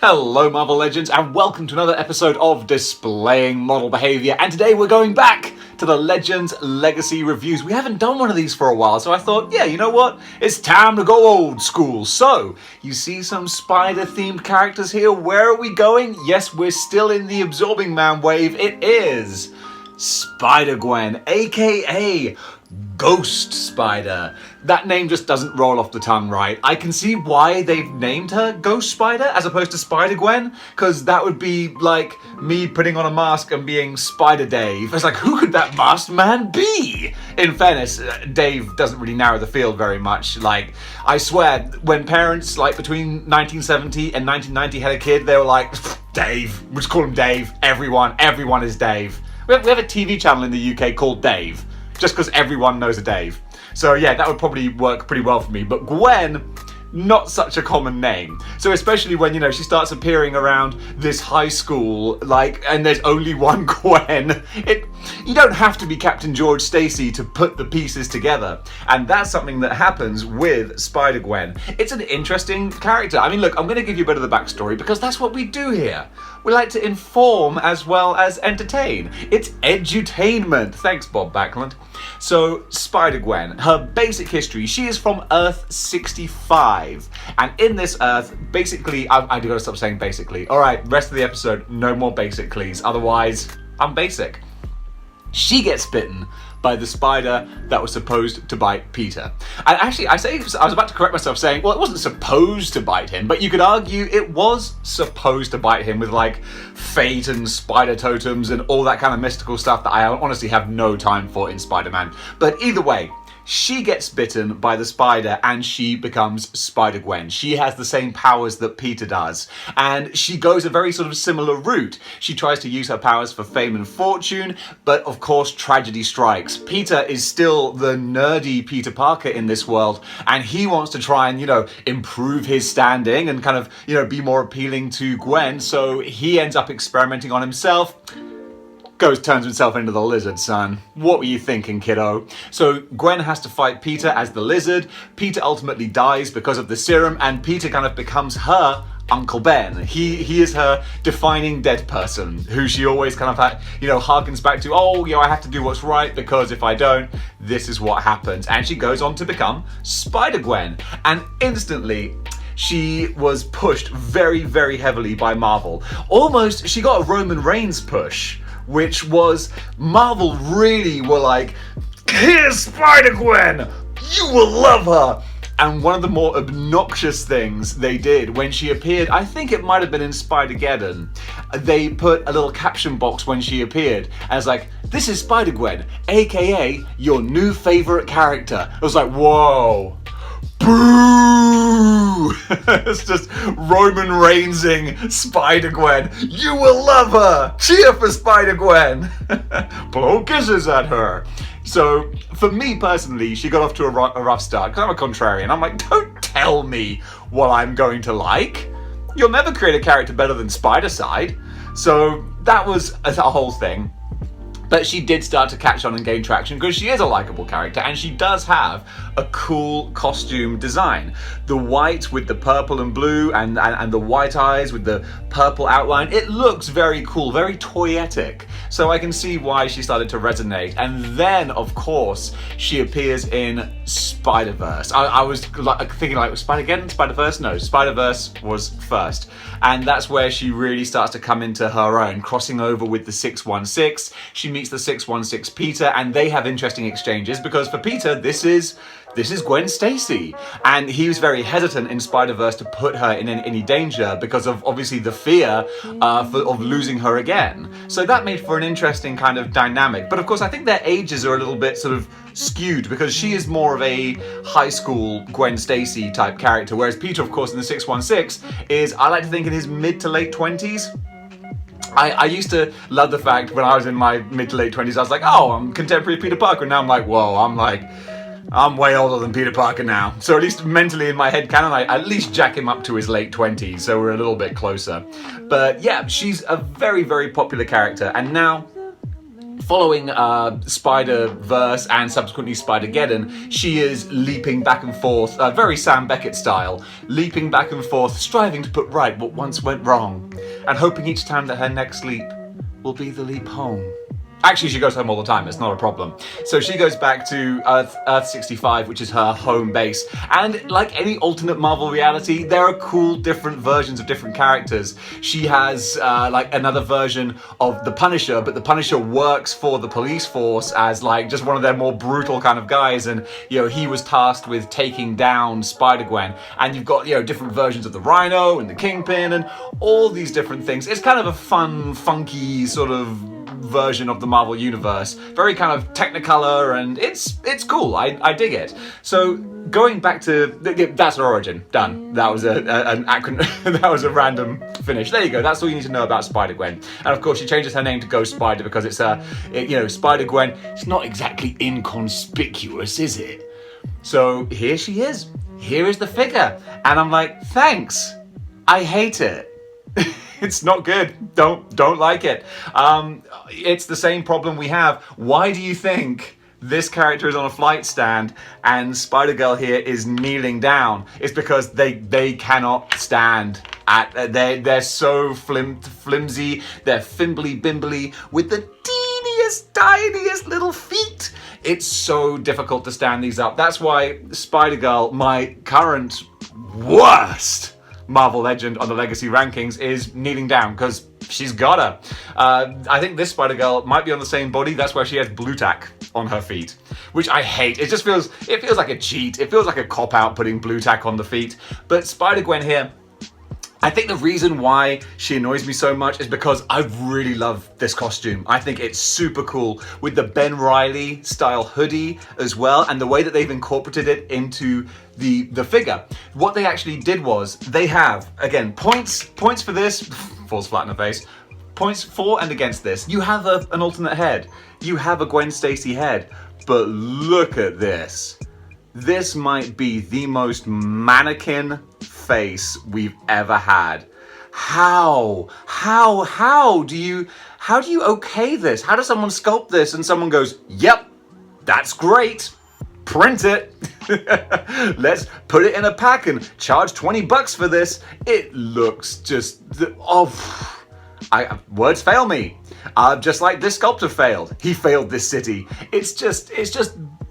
Hello Marvel Legends and welcome to another episode of Displaying Model Behavior, and today we're going back to the Legends Legacy reviews. We haven't done one of these for a while, so I thought, yeah, you know what? It's time to go old school. So, you see some spider-themed characters here. Where are we going? Yes, we're still in the Absorbing Man wave. It is Spider-Gwen, aka Ghost Spider. That name just doesn't roll off the tongue right. I can see why they've named her Ghost Spider as opposed to Spider-Gwen, because that would be like me putting on a mask and being Spider-Dave. It's like, who could that masked man be? In fairness, Dave doesn't really narrow the field very much. Like, I swear, when parents, like, between 1970 and 1990 had a kid, they were like, Dave, we'll just call him Dave. Everyone is Dave. We have a TV channel in the UK called Dave, just because everyone knows a Dave. So yeah, that would probably work pretty well for me. But Gwen, not such a common name. So especially when, you know, she starts appearing around this high school, like, and there's only one Gwen. You don't have to be Captain George Stacy to put the pieces together. And that's something that happens with Spider-Gwen. It's an interesting character. I mean, look, I'm going to give you a bit of the backstory because that's what we do here. We like to inform as well as entertain. It's edutainment. Thanks, Bob Backlund. So, Spider-Gwen, her basic history, she is from Earth 65. And in this Earth, basically, I do gotta stop saying basically. Alright, rest of the episode, no more basicallys. Otherwise, I'm basic. She gets bitten by the spider that was supposed to bite Peter. And actually, I was about to correct myself saying, well, it wasn't supposed to bite him, but you could argue it was supposed to bite him with like fate and spider totems and all that kind of mystical stuff that I honestly have no time for in Spider-Man. But either way, she gets bitten by the spider and she becomes Spider-Gwen. She has the same powers that Peter does. And she goes a very sort of similar route. She tries to use her powers for fame and fortune, but of course tragedy strikes. Peter is still the nerdy Peter Parker in this world, and he wants to try and, you know, improve his standing and kind of, you know, be more appealing to Gwen, so he ends up experimenting on himself. Turns himself into the lizard, son. What were you thinking, kiddo? So Gwen has to fight Peter as the lizard. Peter ultimately dies because of the serum, and Peter kind of becomes her Uncle Ben. He is her defining dead person, who she always kind of, you know, harkens back to, oh, you know, I have to do what's right, because if I don't, this is what happens. And she goes on to become Spider-Gwen. And instantly, she was pushed very, very heavily by Marvel. Almost, she got a Roman Reigns push, which was, Marvel really were like, here's Spider-Gwen, you will love her. And one of the more obnoxious things they did when she appeared, I think it might have been in Spider-Geddon, they put a little caption box when she appeared as like, this is Spider-Gwen, aka your new favorite character. I was like, whoa. Boo! It's just Roman Reignsing Spider-Gwen. You will love her! Cheer for Spider-Gwen! Blow kisses at her. So, for me personally, she got off to a rough start, because I'm a contrarian. I'm like, don't tell me what I'm going to like. You'll never create a character better than Spider-Side. So, that was a whole thing. But she did start to catch on and gain traction because she is a likable character and she does have a cool costume design. The white with the purple and blue and the white eyes with the purple outline, it looks very cool, very toyetic. So I can see why she started to resonate. And then, of course, she appears in Spider-Verse. I was thinking like, was Spider-Geddon, Spider-Verse? No, Spider-Verse was first. And that's where she really starts to come into her own, crossing over with the 616. She meets the 616 Peter, and they have interesting exchanges because for Peter, this is Gwen Stacy, and he was very hesitant in Spider-Verse to put her in any danger because of obviously the fear of losing her again. So that made for an interesting kind of dynamic. But of course, I think their ages are a little bit sort of skewed because she is more of a high school Gwen Stacy type character, whereas Peter, of course, in the 616 is, I like to think, in his mid to late 20s. I used to love the fact when I was in my mid to late 20s, I was like, oh, I'm contemporary Peter Parker. Now I'm like, whoa, I'm way older than Peter Parker now. So at least mentally in my head canon, I at least jack him up to his late 20s, so we're a little bit closer. But yeah, she's a very, very popular character. And now, following Spider-Verse and subsequently Spider-Geddon, she is leaping back and forth, very Sam Beckett style, leaping back and forth, striving to put right what once went wrong, and hoping each time that her next leap will be the leap home. Actually, she goes home all the time, it's not a problem. So she goes back to Earth 65, which is her home base. And like any alternate Marvel reality, there are cool different versions of different characters. She has like another version of the Punisher, but the Punisher works for the police force as like just one of their more brutal kind of guys. And, you know, he was tasked with taking down Spider-Gwen. And you've got, you know, different versions of the Rhino and the Kingpin and all these different things. It's kind of a fun, funky sort of version of the Marvel Universe, very kind of Technicolor, and it's cool. I dig it. So going back to that's her origin. Done. That was an acronym. That was a random finish. There you go. That's all you need to know about Spider-Gwen. And of course, she changes her name to Ghost Spider because it's Spider-Gwen. It's not exactly inconspicuous, is it? So here she is. Here is the figure, and I'm like, thanks. I hate it. It's not good. Don't like it. It's the same problem we have. Why do you think this character is on a flight stand and Spider-Girl here is kneeling down? It's because they cannot stand. They're so flimsy. They're fimbly bimbly with the tiniest little feet. It's so difficult to stand these up. That's why Spider-Girl, my current worst Marvel Legend on the Legacy rankings, is kneeling down because she's gotta. I think this Spider-Girl might be on the same body. That's where she has blue tack on her feet, which I hate. It feels like a cheat. It feels like a cop-out putting blue tack on the feet. But Spider-Gwen here, I think the reason why she annoys me so much is because I really love this costume. I think it's super cool with the Ben Reilly style hoodie as well, and the way that they've incorporated it into the figure. What they actually did was they have, again, points for this, falls flat in the face, points for and against this. You have an alternate head. You have a Gwen Stacy head, but look at this. This might be the most mannequin face we've ever had. How do you okay this? How does someone sculpt this and someone goes, yep, that's great, print it. Let's put it in a pack and charge $20 for this. It looks just, words fail me. Just like this sculptor failed. He failed this city. It's just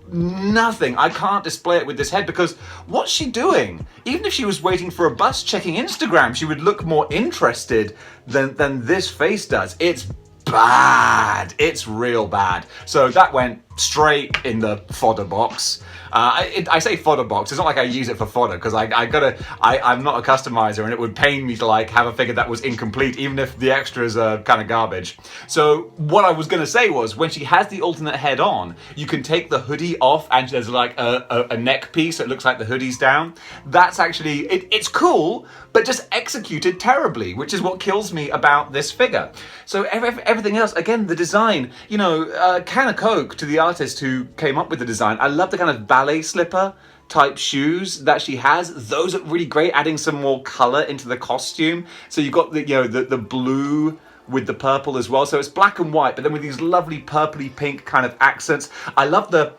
nothing. I can't display it with this head because what's she doing? Even if she was waiting for a bus checking Instagram, she would look more interested than this face does. It's bad. It's real bad. So that went straight in the fodder box. I say fodder box. It's not like I use it for fodder because I'm not a customizer and it would pain me to like have a figure that was incomplete even if the extras are kind of garbage. So what I was going to say was when she has the alternate head on, you can take the hoodie off and there's like a neck piece that looks like the hoodie's down. That's actually, it's cool, but just executed terribly, which is what kills me about this figure. So everything else, again, the design, can of Coke to the artist who came up with the design. I love the kind of ballet slipper type shoes that she has. Those are really great, adding some more color into the costume. So you've got the blue with the purple as well. So it's black and white, but then with these lovely purpley pink kind of accents. I love the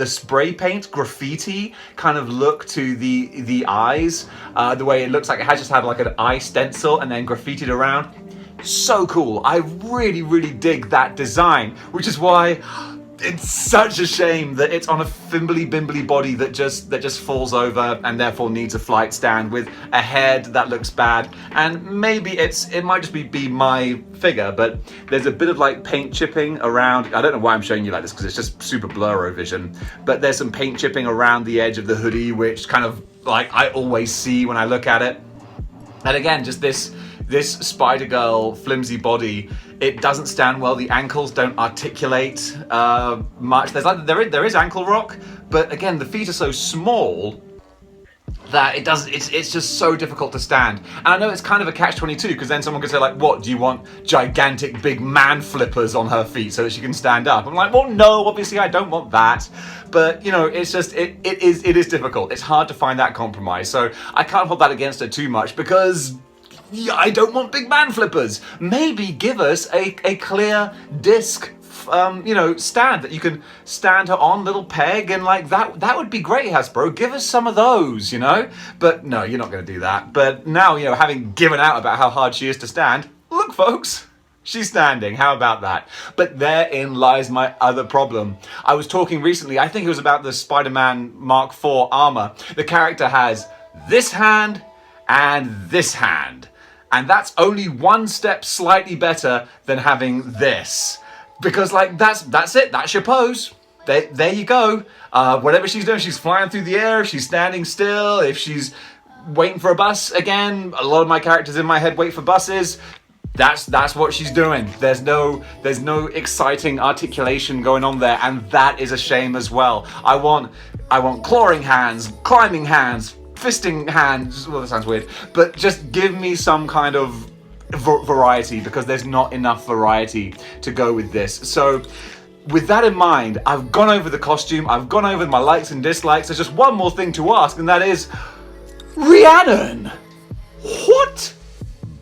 spray paint graffiti kind of look to the eyes. The way it looks like it has just had like an eye stencil and then graffitied around. So cool. I really, really dig that design, which is why it's such a shame that it's on a fimbly bimbly body that just falls over and therefore needs a flight stand with a head that looks bad. And maybe it might just be my figure, but there's a bit of like paint chipping around. I don't know why I'm showing you like this because it's just super blurro vision, but there's some paint chipping around the edge of the hoodie, which kind of like I always see when I look at it. And again, just this Spider-Girl flimsy body, it doesn't stand well. The ankles don't articulate much. There is ankle rock, but again, the feet are so small that it's just so difficult to stand. And I know it's kind of a catch-22 because then someone could say like, what, do you want gigantic big man flippers on her feet so that she can stand up? I'm like, well, no, obviously I don't want that. But it's just, it is difficult. It's hard to find that compromise. So I can't hold that against her too much because yeah, I don't want big man flippers. Maybe give us a clear disc, stand that you can stand her on, little peg, and like that would be great, Hasbro. Give us some of those, But no, you're not going to do that. But now, having given out about how hard she is to stand, look, folks, she's standing. How about that? But therein lies my other problem. I was talking recently, I think it was about the Spider-Man Mark IV armor. The character has this hand and this hand. And that's only one step slightly better than having this. Because that's it, that's your pose. There you go. Whatever she's doing, she's flying through the air, if she's standing still, if she's waiting for a bus, again, a lot of my characters in my head wait for buses. That's what she's doing. There's no exciting articulation going on there, and that is a shame as well. I want clawing hands, climbing hands, fisting hands. Well, that sounds weird, but just give me some kind of variety, because there's not enough variety to go with this. So with that in mind, I've gone over the costume, I've gone over my likes and dislikes. There's just one more thing to ask, and that is, Rhiannon, what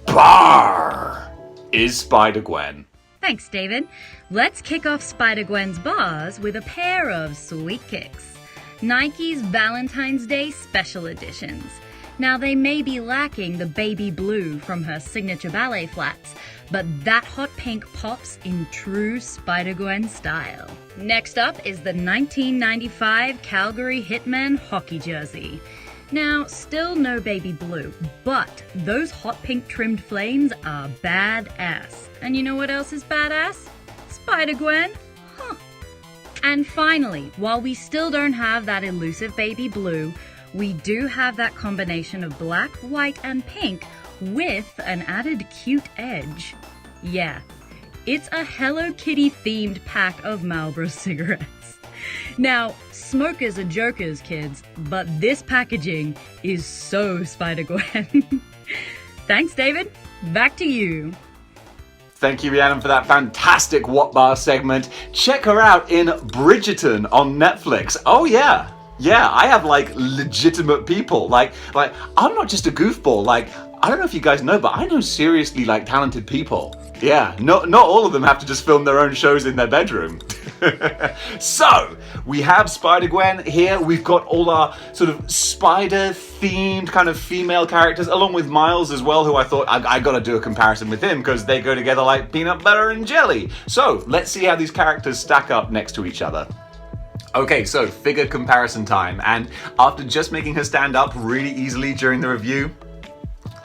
bar is Spider-Gwen? Thanks, David. Let's kick off Spider-Gwen's bars with a pair of sweet kicks. Nike's Valentine's Day Special Editions. Now, they may be lacking the baby blue from her signature ballet flats, but that hot pink pops in true Spider-Gwen style. Next up is the 1995 Calgary Hitmen hockey jersey. Now, still no baby blue, but those hot pink trimmed flames are badass. And you know what else is badass? Spider-Gwen. Huh. And finally, while we still don't have that elusive baby blue, we do have that combination of black, white, and pink with an added cute edge. Yeah, it's a Hello Kitty themed pack of Marlboro cigarettes. Now, smokers are jokers, kids, but this packaging is so Spider-Gwen. Thanks, David. Back to you. Thank you, Rhiannon, for that fantastic What Bar segment. Check her out in Bridgerton on Netflix. Oh yeah, I have legitimate people. Like I'm not just a goofball. I don't know if you guys know, but I know seriously talented people. Yeah, not all of them have to just film their own shows in their bedroom. So, we have Spider-Gwen here. We've got all our sort of spider-themed kind of female characters, along with Miles as well, who I thought I gotta do a comparison with him because they go together like peanut butter and jelly. So, let's see how these characters stack up next to each other. Okay, so figure comparison time. And after just making her stand up really easily during the review,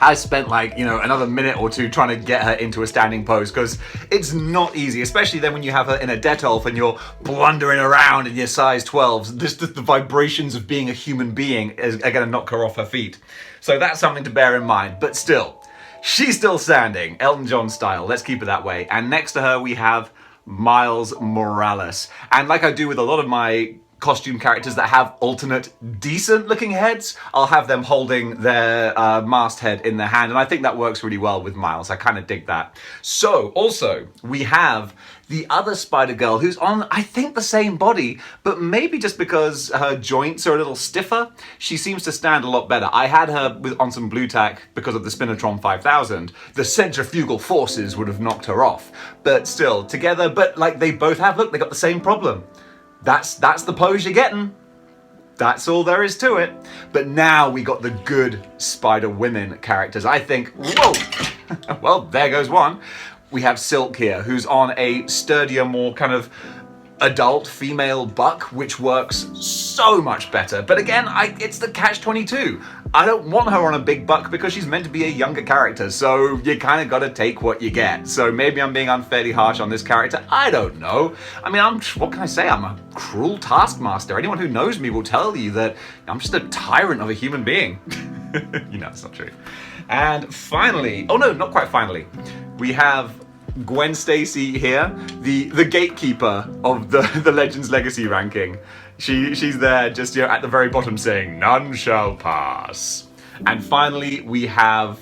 I spent another minute or two trying to get her into a standing pose, because it's not easy, especially then when you have her in a Detolf and you're blundering around in your size 12s. The vibrations of being a human being are going to knock her off her feet. So that's something to bear in mind. But still, she's still standing, Elton John style. Let's keep it that way. And next to her we have Miles Morales. And like I do with a lot of my costume characters that have alternate decent looking heads, I'll have them holding their masthead in their hand, and I think that works really well with Miles. I kind of dig that. So also we have the other Spider-Girl who's on, I think, the same body, but maybe just because her joints are a little stiffer, she seems to stand a lot better. I had her on some blue tack because of the Spinatron 5000. The centrifugal forces would have knocked her off, but still together. But they both have, look, they got the same problem. That's the pose you're getting. That's all there is to it. But now we got the good Spider-Women characters. I think, whoa, well, there goes one. We have Silk here, who's on a sturdier, more kind of adult female buck, which works so much better. But again, it's the catch-22. I don't want her on a big buck because she's meant to be a younger character, so you kind of got to take what you get. So maybe I'm being unfairly harsh on this character. I don't know. I mean, what can I say? I'm a cruel taskmaster. Anyone who knows me will tell you that I'm just a tyrant of a human being. It's not true. And finally, oh no, not quite finally, we have Gwen Stacy here, the gatekeeper of the Legends Legacy ranking. She's there just at the very bottom saying, "None shall pass." And finally, we have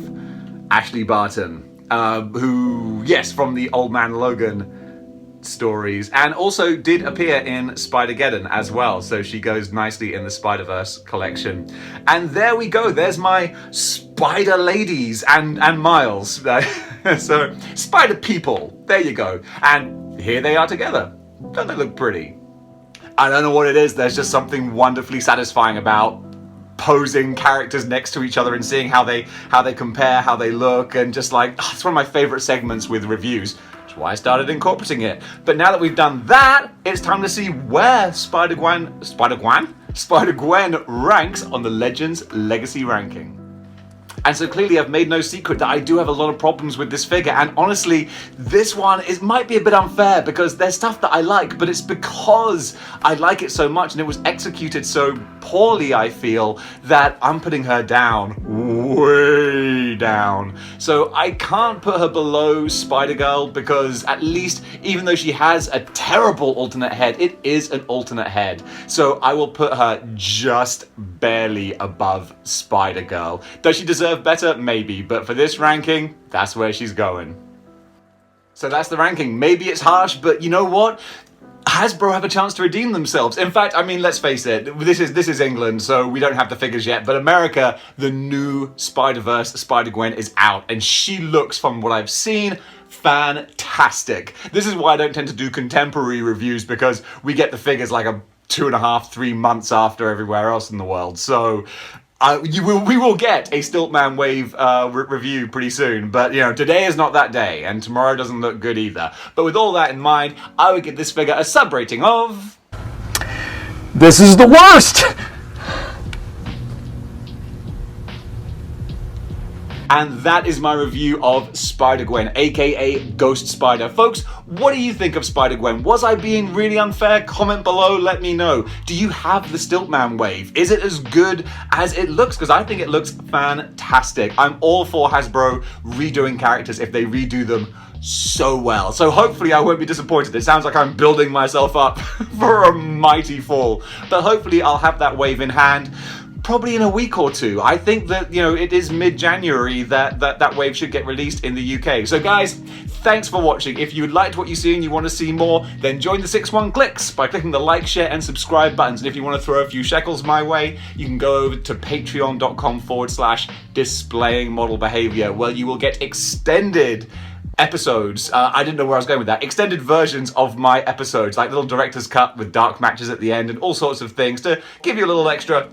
Ashley Barton, who, yes, from the Old Man Logan stories, and also did appear in Spider-Geddon as well, so she goes nicely in the Spider-Verse collection. And there we go, there's my spider ladies and Miles. So, spider people, there you go. And here they are together. Don't they look pretty? I don't know what it is, there's just something wonderfully satisfying about posing characters next to each other and seeing how they compare, how they look, and just like, it's one of my favorite segments with reviews. That's why I started incorporating it. But now that we've done that, it's time to see where Spider-Gwen ranks on the Legends Legacy ranking. And so clearly I've made no secret that I do have a lot of problems with this figure, and honestly, this one might be a bit unfair because there's stuff that I like, but it's because I like it so much and it was executed so poorly, I feel, that I'm putting her down, way down. So I can't put her below Spider-Girl because at least, even though she has a terrible alternate head, it is an alternate head. So I will put her just barely above Spider-Girl. Does she deserve better? Maybe, but for this ranking, that's where she's going. So that's the ranking. Maybe it's harsh, but you know what? Hasbro have a chance to redeem themselves. In fact, I mean, let's face it, this is England, so we don't have the figures yet, but America, the new Spider-Verse Spider-Gwen is out, and she looks, from what I've seen, fantastic. This is why I don't tend to do contemporary reviews, because we get the figures like 2.5, 3 months after everywhere else in the world. So we will get a Stiltman Wave review pretty soon, but you know, today is not that day, and tomorrow doesn't look good either. But with all that in mind, I would give this figure a sub rating of... This is the worst! And that is my review of Spider-Gwen, aka Ghost Spider. Folks, what do you think of Spider-Gwen? Was I being really unfair? Comment below, let me know. Do you have the Stiltman Wave? Is it as good as it looks? Because I think it looks fantastic. I'm all for Hasbro redoing characters if they redo them so well. So hopefully I won't be disappointed. It sounds like I'm building myself up for a mighty fall. But hopefully I'll have that wave in hand probably in a week or two. I think that, you know, it is mid-January that wave should get released in the UK. So guys, thanks for watching. If you liked what you see and you want to see more, then join the 6-1 Clicks by clicking the like, share and subscribe buttons. And if you want to throw a few shekels my way, you can go over to patreon.com/displaying model behavior, where you will get extended episodes. I didn't know where I was going with that. Extended versions of my episodes, like little director's cut with dark matches at the end and all sorts of things to give you a little extra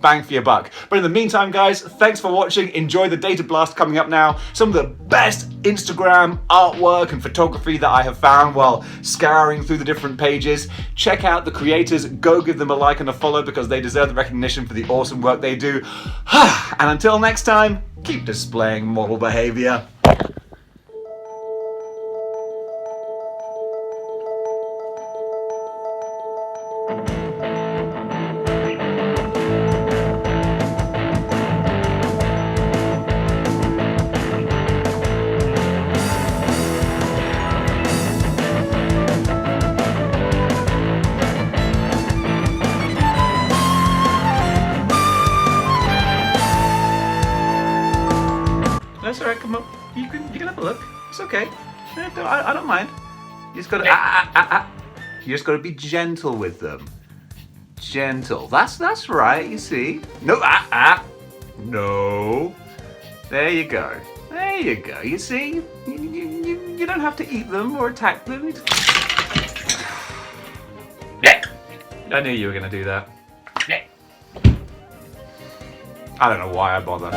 bang for your buck. But in the meantime, guys, thanks for watching. Enjoy the data blast coming up now. Some of the best Instagram artwork and photography that I have found while scouring through the different pages. Check out the creators. Go give them a like and a follow because they deserve the recognition for the awesome work they do. And until next time, keep displaying model behavior. That's alright, come on. You can have a look. It's okay. I don't mind. You just gotta You just gotta be gentle with them. Gentle. That's right, you see. No, No. There you go. There you go. You see? You don't have to eat them or attack them. I knew you were gonna do that. I don't know why I bother.